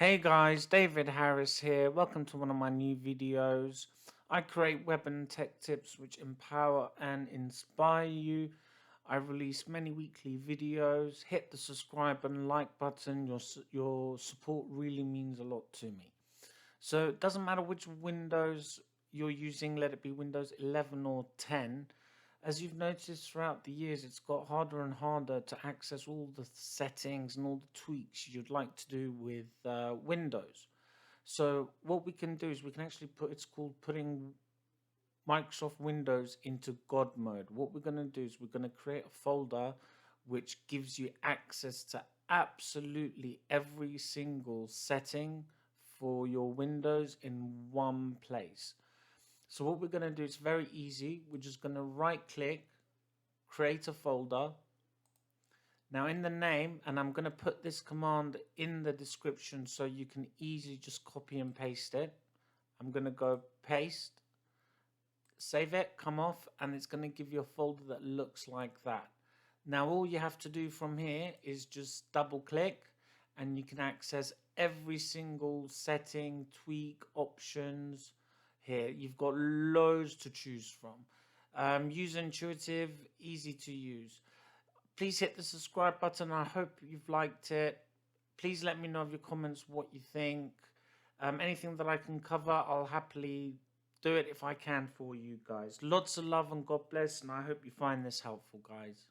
Hey guys, David Harris here. Welcome to one of my new videos. I create web and tech tips which empower and inspire you. I release many weekly videos. Hit the subscribe and like button. Your support really means a lot to me. So it doesn't matter which Windows you're using, let it be Windows 11 or 10. As you've noticed throughout the years, it's got harder and harder to access all the settings and all the tweaks you'd like to do with Windows. So what we can do is we can actually it's called putting Microsoft Windows into God mode. What we're going to do is we're going to create a folder which gives you access to absolutely every single setting for your Windows in one place. So what we're going to do is very easy. We're just going to right click, create a folder. Now in the name, and I'm going to put this command in the description so you can easily just copy and paste it. I'm going to go paste, save it, come off, and it's going to give you a folder that looks like that. Now all you have to do from here is just double click and you can access every single setting, tweak, options. Here you've got loads to choose from. User intuitive, easy to use. Please hit the subscribe button. I hope you've liked it. Please let me know in your comments what you think. Anything that I can cover, I'll happily do it if I can for you guys. Lots of love and God bless, and I hope you find this helpful, guys.